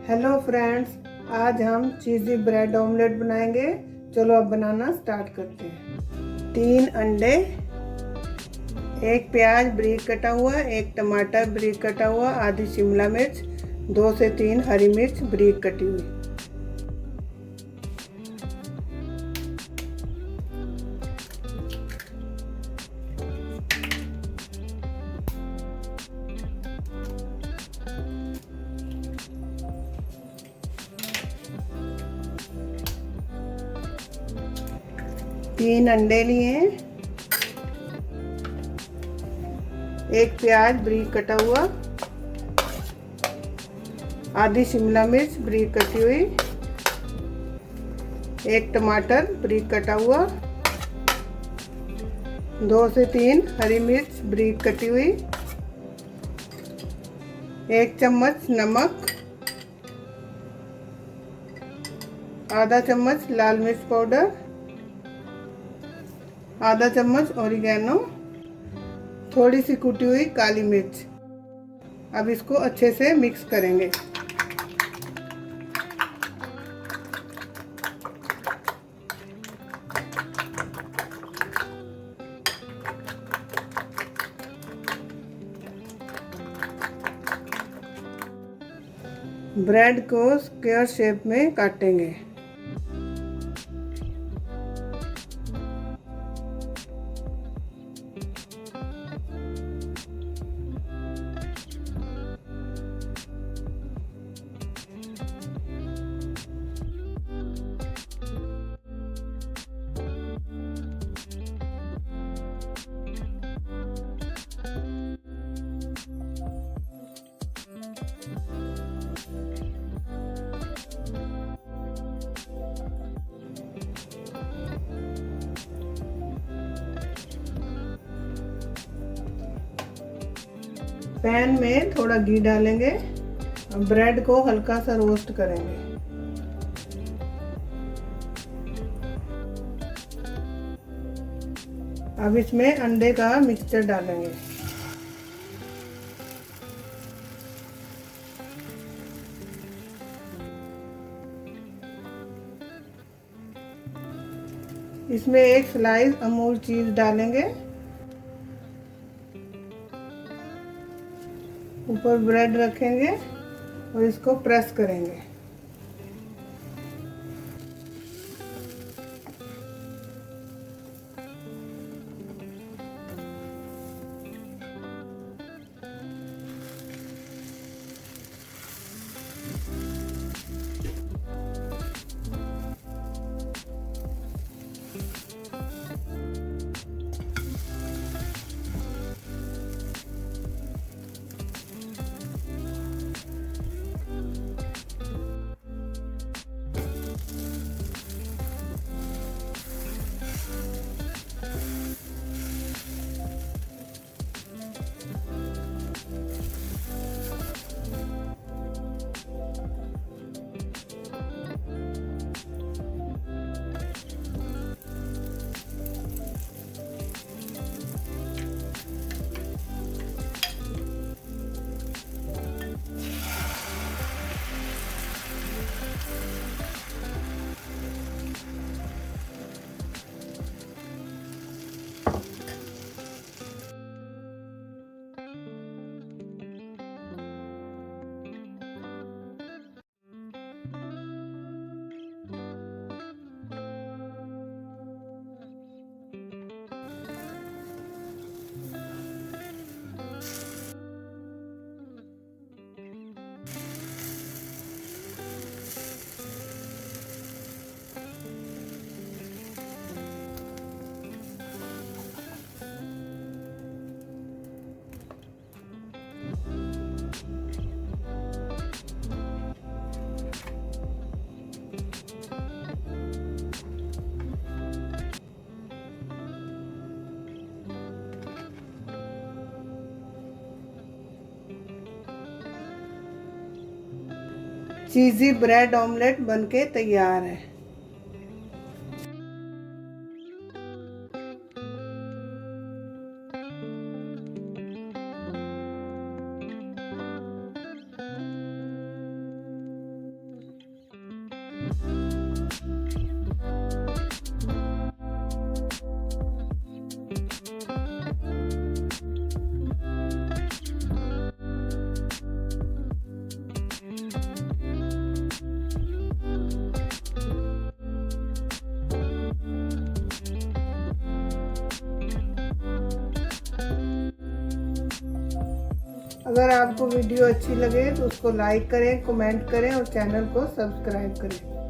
Hello friends, आज हम चीज़ी bread omelette बनाएंगे। चलो अब बनाना स्टार्ट करते हैं। 3 अंडे, एक प्याज बारीक कटा हुआ, एक टमाटर बारीक कटा हुआ, आधी शिमला मिर्च, 2 से 3 हरी मिर्च बारीक कटी हुई। तीन अंडे लिए हैं, एक प्याज बारीक कटा हुआ, आधी शिमला मिर्च बारीक कटी हुई, एक टमाटर बारीक कटा हुआ, 2 से 3 हरी मिर्च बारीक कटी हुई, 1 चम्मच नमक, आधा चम्मच लाल मिर्च पाउडर, आधा चम्मच ओरिगैनो, थोड़ी सी कुटी हुई काली मिर्च। अब इसको अच्छे से मिक्स करेंगे। ब्रेड को स्क्वायर शेप में काटेंगे। पैन में थोड़ा घी डालेंगे और ब्रेड को हल्का सा रोस्ट करेंगे। अब इसमें अंडे का मिक्सचर डालेंगे। इसमें एक स्लाइस अमूल चीज डालेंगे। ऊपर ब्रेड रखेंगे और इसको प्रेस करेंगे। चीज़ी ब्रेड ऑमलेट बनके तैयार है। अगर आपको वीडियो अच्छी लगे तो उसको लाइक करें, कमेंट करें और चैनल को सब्सक्राइब करें।